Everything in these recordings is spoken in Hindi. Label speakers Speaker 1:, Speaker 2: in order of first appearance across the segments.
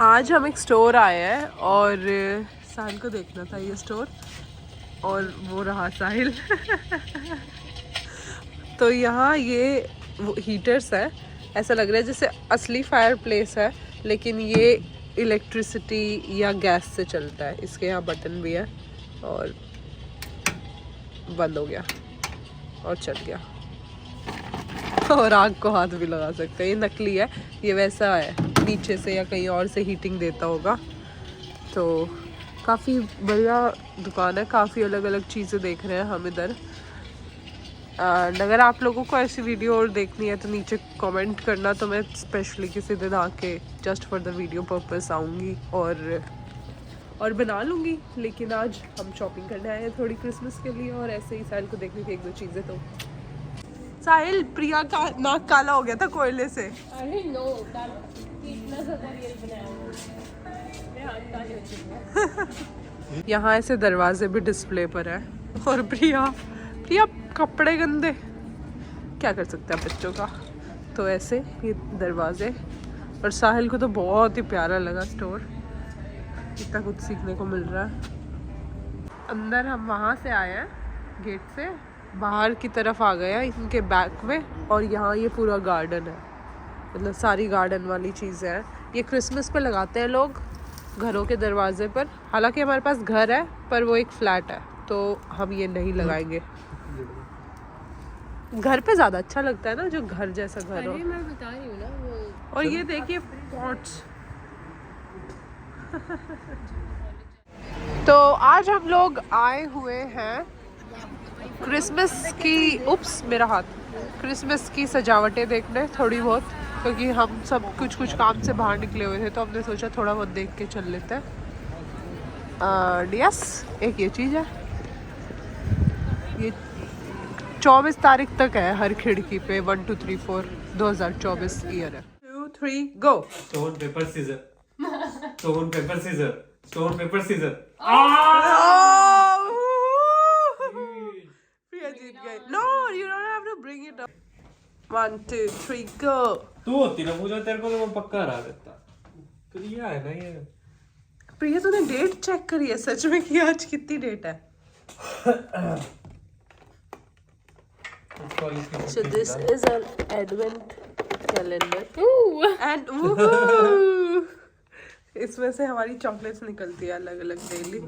Speaker 1: आज हम एक स्टोर आए हैं और साहिल को देखना था ये स्टोर और वो रहा साहिल। तो यहाँ ये हीटर्स है, ऐसा लग रहा है जैसे असली फायर प्लेस है लेकिन ये इलेक्ट्रिसिटी या गैस से चलता है। इसके यहाँ बटन भी है और बंद हो गया और चल गया। और आग को हाथ भी लगा सकते हैं। ये नकली है, ये वैसा है नीचे से या कहीं और से हीटिंग देता होगा। तो काफ़ी बढ़िया दुकान है, काफ़ी अलग अलग चीज़ें देख रहे हैं हम इधर। एंड अगर आप लोगों को ऐसी वीडियो और देखनी है तो नीचे कमेंट करना, तो मैं स्पेशली किसी दिन आके just for the video purpose आऊँगी और बना लूँगी। लेकिन आज हम शॉपिंग करने आए हैं थोड़ी क्रिसमस के लिए और ऐसे ही साहिल को देखनी थी एक दो चीज़ें। तो साहिल, प्रिया का नाक काला हो गया था कोयले से।
Speaker 2: अरे नो, इतना ज़्यादा रियल बनाया मैं हाथ काले हो चुके हैं।
Speaker 1: यहाँ ऐसे दरवाजे भी डिस्प्ले पर है। और प्रिया कपड़े गंदे, क्या कर सकते हैं बच्चों का। तो ऐसे ये दरवाजे। और साहिल को तो बहुत ही प्यारा लगा स्टोर, इतना कुछ सीखने को मिल रहा है। अंदर हम वहाँ से आए हैं गेट से, बाहर की तरफ आ गया इनके बैक में। और यहाँ ये पूरा गार्डन है, मतलब सारी गार्डन वाली चीज़ें हैं। ये क्रिसमस पे लगाते हैं लोग घरों के दरवाजे पर। हालांकि हमारे पास घर है पर वो एक फ्लैट है तो हम ये नहीं लगाएंगे। घर पे ज़्यादा अच्छा लगता है ना, जो घर जैसा घर हो।
Speaker 2: अरे मैं बता रही हूँ ना वो।
Speaker 1: और ये देखिए पॉट्स। तो आज हम लोग आए हुए हैं क्रिसमस की क्रिसमस की सजावटें देखने थोड़ी बहुत, क्योंकि हम सब कुछ काम से बाहर निकले हुए थे तो हमने सोचा थोड़ा बहुत देख के चल लेते हैं। यस, एक ये चीज़ है, ये 24 तारीख तक है हर खिड़की पे। 1 2 3 4 2024 ईयर है। 2 3 go.
Speaker 3: Stone paper scissor, stone paper scissor, stone paper scissor.
Speaker 1: Priya जीत गई। No, you don't have to bring it up. 1 2 3 go.
Speaker 3: तू होती ना पूजा, तेरे को तो मैं पक्का हरा देता। प्रिया है ना ये।
Speaker 1: प्रिया तूने डेट चेक करी है सच में कि आज कितनी डेट है? So this is an advent calendar and इसमें से हमारी चॉकलेट्स निकलती है अलग अलग डेली।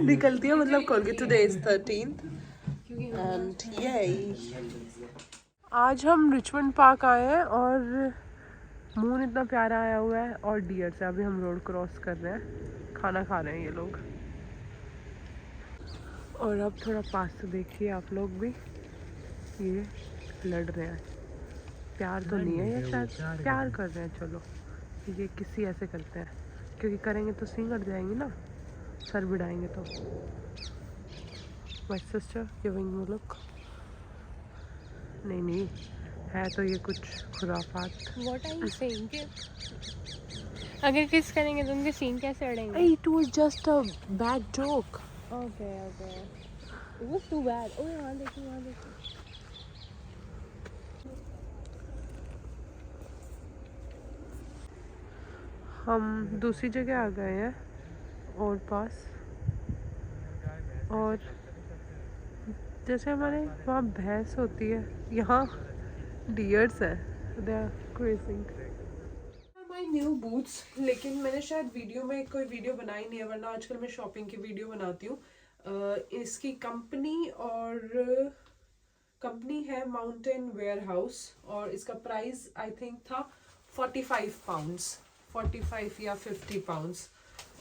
Speaker 1: निकलती है मतलब Colgate. Today is 13th and yay। आज हम रिचमंड पार्क आए हैं और मून इतना प्यारा आया हुआ है और डियर से अभी हम रोड क्रॉस कर रहे हैं, खाना खा रहे हैं ये लोग। और अब थोड़ा पास से देखिए आप लोग भी, ये लड़ रहे हैं। प्यार तो नहीं है ये, शायद प्यार कर रहे हैं। चलो ये किसी ऐसे करते हैं, क्योंकि करेंगे तो सींग अड़ जाएंगी ना, सर बिड़ाएंगे तो। My sister giving me look. नहीं है तो ये कुछ खुराफात।
Speaker 2: What are you saying कि अगर किस करेंगे तो उनके सीन कैसे अड़ेंगे?
Speaker 1: It was just a bad joke.
Speaker 2: Okay. It was too bad. ओह वहाँ देखिए।
Speaker 1: हम दूसरी जगह आ गए हैं और पास, और जैसे हमारे वहाँ भैंस होती है यहाँ डियर्स है। They are craving my new boots. लेकिन मैंने शायद वीडियो में कोई वीडियो बनाई नहीं है, वरना आजकल मैं शॉपिंग की वीडियो बनाती हूँ। इसकी कंपनी है माउंटेन वेयर हाउस और इसका प्राइस आई थिंक था 45 पाउंड्स, 45 या 50 पाउंड्स।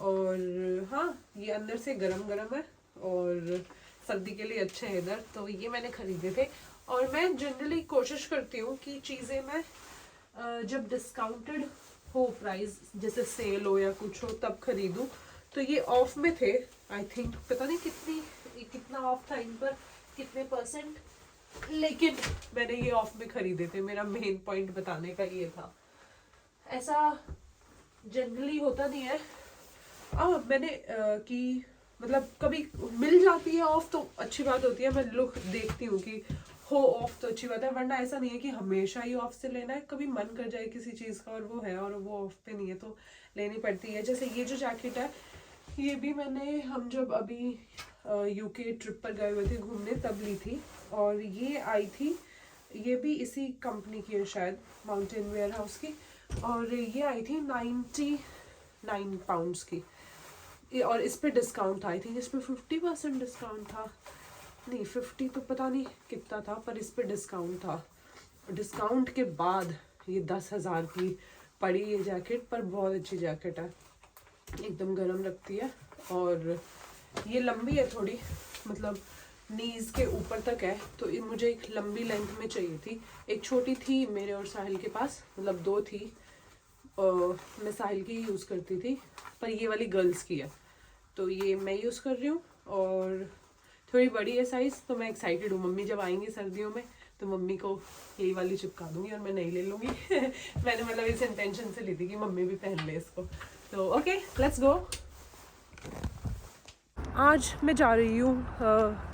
Speaker 1: और हाँ, ये अंदर से गरम है और सर्दी के लिए अच्छे हैं इधर। तो ये मैंने खरीदे थे। और मैं जनरली कोशिश करती हूँ कि चीज़ें मैं जब डिस्काउंटेड हो प्राइस, जैसे सेल हो या कुछ हो, तब खरीदूँ। तो ये ऑफ में थे आई थिंक, पता नहीं कितना ऑफ था इन पर, कितने %, लेकिन मैंने ये ऑफ में खरीदे थे। मेरा मेन पॉइंट बताने का ये था। ऐसा जनरली होता नहीं है। मैंने कि मतलब कभी मिल जाती है ऑफ तो अच्छी बात होती है। मैं लोग देखती हूँ कि हो ऑफ तो अच्छी बात है, वरना ऐसा नहीं है कि हमेशा ही ऑफ से लेना है, कभी मन कर जाए किसी चीज़ का और वो है और वो ऑफ पे नहीं है तो लेनी पड़ती है। जैसे ये जो जैकेट है ये भी मैंने हम जब अभी यूके ट्रिप पर गए हुए थे घूमने तब ली थी, और ये आई थी, ये भी इसी कंपनी की है शायद, माउंटेन वेयर हाउस की, और ये आई थी 99 पाउंड्स की, और इस पे डिस्काउंट था, आई थिंक इस पे 50% डिस्काउंट था, नहीं 50 तो पता नहीं कितना था, पर इस पे डिस्काउंट था। डिस्काउंट के बाद ये 10,000 की पड़ी ये जैकेट, पर बहुत अच्छी जैकेट है, एकदम गर्म रखती है, और ये लंबी है थोड़ी, मतलब नीज के ऊपर तक है, तो ये मुझे एक लंबी लेंथ में चाहिए थी। एक छोटी थी मेरे और साहिल के पास, मतलब 2 थी, मैं साहिल की यूज़ करती थी, पर ये वाली गर्ल्स की है, तो ये मैं यूज़ कर रही हूँ, और थोड़ी बड़ी है साइज़, तो मैं एक्साइटेड हूँ। मम्मी जब आएंगी सर्दियों में तो मम्मी को यही वाली चिपका दूंगी और मैं नहीं ले लूँगी मैंने मतलब इस इंटेंशन से ली थी कि मम्मी भी पहन ले इसको, तो ओके लेट्स गो। आज मैं जा रही हूँ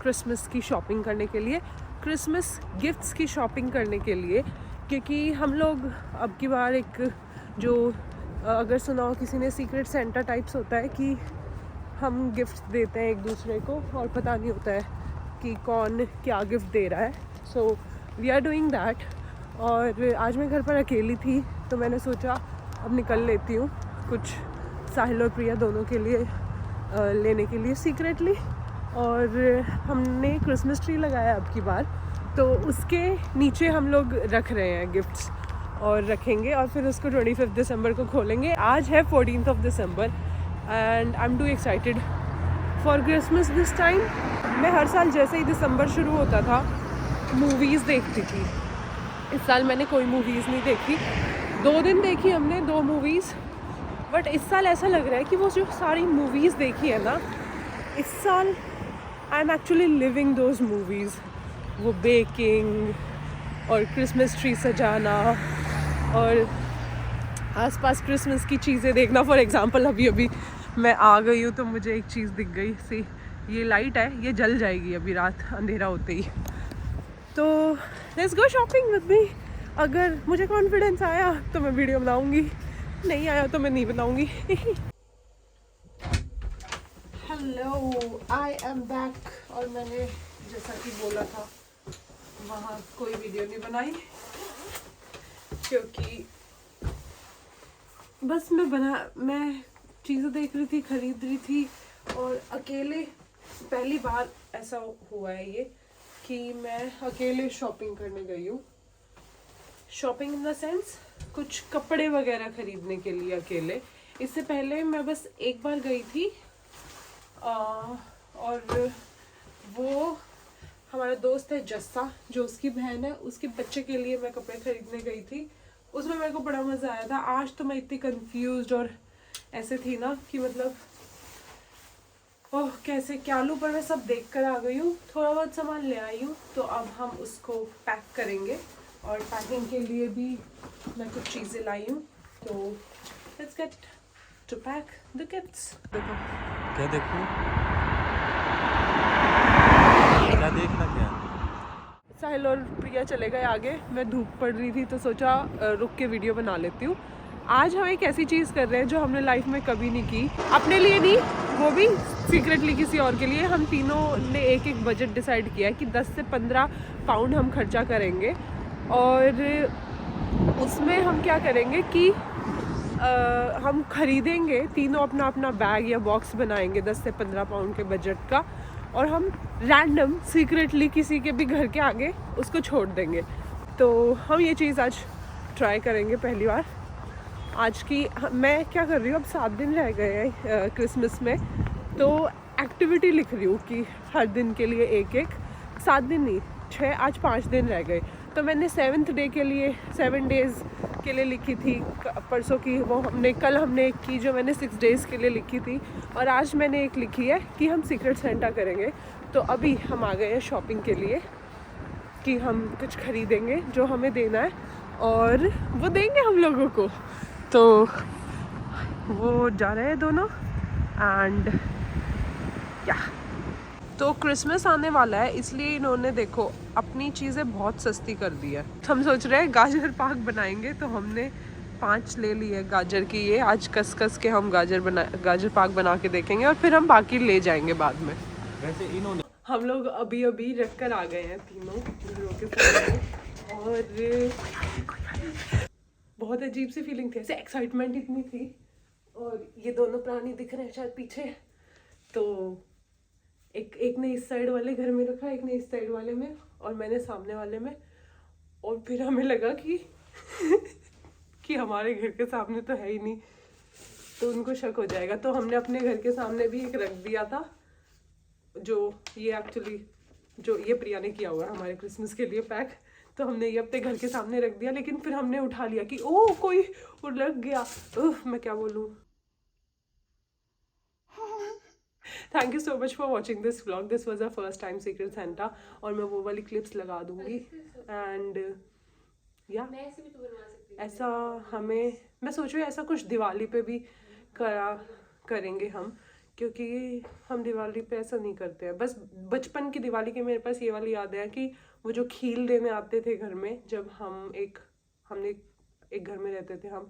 Speaker 1: क्रिसमस की शॉपिंग करने के लिए, क्रिसमस गिफ्ट्स की शॉपिंग करने के लिए, क्योंकि हम लोग अब की बार एक जो अगर सुना हो किसी ने, सीक्रेट सेंटा टाइप्स होता है कि हम गिफ्ट देते हैं एक दूसरे को और पता नहीं होता है कि कौन क्या गिफ्ट दे रहा है, so we are doing that. और आज मैं घर पर अकेली थी तो मैंने सोचा अब निकल लेती हूँ कुछ साहिल और प्रिया दोनों के लिए लेने के लिए सीक्रेटली, और हमने क्रिसमस ट्री लगाया अब की बार, तो उसके नीचे हम लोग रख रहे हैं गिफ्ट्स और रखेंगे, और फिर उसको 25 दिसंबर को खोलेंगे। आज है 14 दिसंबर and I am too excited for Christmas this time. मैं हर साल जैसे ही दिसंबर शुरू होता था मूवीज़ देखती थी, इस साल मैंने कोई मूवीज़ नहीं देखी, 2 दिन देखी हमने 2 मूवीज़, बट इस साल ऐसा लग रहा है कि वो जो सारी मूवीज़ देखी है ना, इस साल I am actually living those movies, वो बेकिंग और क्रिसमस ट्री सजाना और आसपास क्रिसमस की चीज़ें देखना। फॉर एग्जांपल अभी मैं आ गई हूँ तो मुझे एक चीज़ दिख गई, सी ये लाइट है, ये जल जाएगी अभी रात अंधेरा होते ही, तो let's go shopping with me. अगर मुझे कॉन्फिडेंस आया तो मैं वीडियो बनाऊँगी, नहीं आया तो मैं नहीं बनाऊँगी। हेलो, आई एम बैक, और मैंने जैसा कि बोला था वहाँ कोई वीडियो नहीं बनाई क्योंकि बस मैं चीज़ें देख रही थी, खरीद रही थी, और अकेले पहली बार ऐसा हुआ है ये कि मैं अकेले शॉपिंग करने गई हूँ। शॉपिंग इन द सेंस कुछ कपड़े वगैरह खरीदने के लिए अकेले। इससे पहले मैं बस एक बार गई थी और वो हमारा दोस्त है जस्सा, जो उसकी बहन है, उसके बच्चे के लिए मैं कपड़े खरीदने गई थी। उसमें मेरे को बड़ा मज़ा आया था। आज तो मैं इतनी कंफ्यूज्ड और ऐसे थी ना कि मतलब ओह कैसे क्या लूँ, पर मैं सब देख कर आ गई हूँ, थोड़ा बहुत सामान ले आई हूँ, तो अब हम उसको पैक करेंगे, और पैकिंग के लिए भी मैं कुछ चीज़ें लाई हूँ, तो let's get to pack the gifts. देखो
Speaker 3: क्या देखूं? क्या देखना क्या?
Speaker 1: साहिल और प्रिया चले गए आगे, मैं धूप पड़ रही थी तो सोचा रुक के वीडियो बना लेती हूँ। आज हम एक ऐसी चीज़ कर रहे हैं जो हमने लाइफ में कभी नहीं की, अपने लिए नहीं, वो भी सीक्रेटली किसी और के लिए। हम तीनों ने एक बजट डिसाइड किया है कि 10 से 15 पाउंड हम खर्चा करेंगे, और उसमें हम क्या करेंगे कि हम खरीदेंगे तीनों अपना अपना बैग या बॉक्स बनाएंगे 10 से 15 पाउंड के बजट का, और हम रैंडम सीक्रेटली किसी के भी घर के आगे उसको छोड़ देंगे। तो हम ये चीज़ आज ट्राई करेंगे पहली बार। आज की मैं क्या कर रही हूँ, अब 7 दिन रह गए हैं क्रिसमस में, तो एक्टिविटी लिख रही हूँ कि हर दिन के लिए एक 7 दिन नहीं 6, आज 5 दिन रह गए, तो मैंने 7th डे के लिए 7 डेज़ के लिए लिखी थी परसों की, वो कल हमने एक की जो मैंने 6 डेज़ के लिए लिखी थी, और आज मैंने एक लिखी है कि हम सीक्रेट सेंटा करेंगे। तो अभी हम आ गए हैं शॉपिंग के लिए कि हम कुछ खरीदेंगे जो हमें देना है, और वो देंगे हम लोगों को, तो वो जा रहे हैं दोनों, एंड या तो क्रिसमस आने वाला है, इसलिए इन्होंने देखो अपनी चीज़ें बहुत सस्ती कर दी है। हम सोच रहे हैं गाजर पाक बनाएंगे, तो हमने 5 ले ली है गाजर की। ये आज कस के हम गाजर पाक बना के देखेंगे और फिर हम बाकी ले जाएंगे बाद में।
Speaker 3: वैसे इन्होंने
Speaker 1: हम लोग अभी रख कर आ गए हैं तीनों घरों के सामने, और बहुत अजीब सी फीलिंग थी, ऐसे एक्साइटमेंट इतनी थी। और ये दोनों प्राणी दिख रहे हैं शायद पीछे, तो एक ने इस साइड वाले घर में रखा, एक ने इस साइड वाले में, और मैंने सामने वाले में। और फिर हमें लगा कि कि हमारे घर के सामने तो है ही नहीं, तो उनको शक हो जाएगा, तो हमने अपने घर के सामने भी एक रख दिया था। जो ये एक्चुअली जो ये प्रिया ने किया हुआ है हमारे क्रिसमस के लिए पैक, तो हमने ये अपने घर के सामने रख दिया। लेकिन फिर हमने उठा लिया कि ओह कोई लग गया, मैं क्या बोलूँ। Thank you so much for watching this vlog. This was a first time secret Santa, और मैं वो वाली क्लिप्स लगा दूंगी। एंड या ऐसा हमें, मैं सोच रही हूँ ऐसा कुछ दिवाली पे भी करेंगे हम, क्योंकि हम दिवाली पे ऐसा नहीं करते हैं। बस बचपन की दिवाली के मेरे पास ये वाली याद है कि वो जो खील देने आते थे घर में, जब हमने एक घर में रहते थे हम,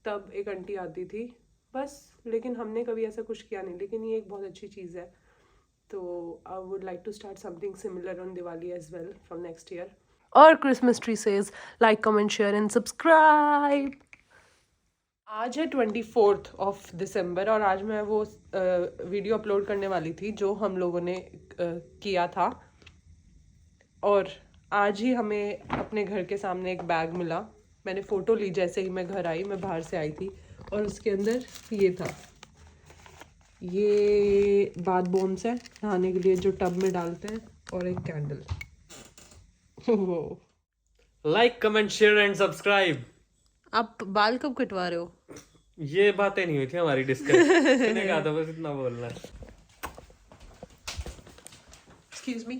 Speaker 1: तब एक आंटी आती थी बस। लेकिन हमने कभी ऐसा कुछ किया नहीं, लेकिन ये एक बहुत अच्छी चीज़ है। तो I would like to start something similar on Diwali as well from next year. और Christmas tree says like, comment, share and subscribe. आज है 24 ऑफ दिसंबर, और आज मैं वो वीडियो अपलोड करने वाली थी जो हम लोगों ने किया था। और आज ही हमें अपने घर के सामने एक बैग मिला। मैंने फ़ोटो ली जैसे ही मैं घर आई, मैं बाहर से आई थी, और उसके अंदर ये था, ये बाथ बॉम्ब्स है नहाने के लिए जो टब में डालते हैं, और एक candle.
Speaker 3: Like, comment, share and subscribe.
Speaker 1: आप बाल कब कटवा रहे हो?
Speaker 3: ये बातें नहीं हुई थी हमारी डिस्कस। मैंने कहा था बस इतना बोलना है।
Speaker 1: Excuse me.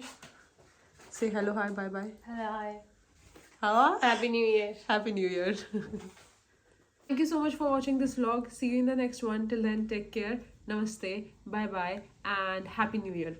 Speaker 1: Say hello, hi, bye bye.
Speaker 2: Hi.
Speaker 1: How?
Speaker 2: Happy New Year.
Speaker 1: Happy New Year. Thank you so much for watching this vlog. See you in the next one. Till then, take care. Namaste. Bye bye. And Happy New Year.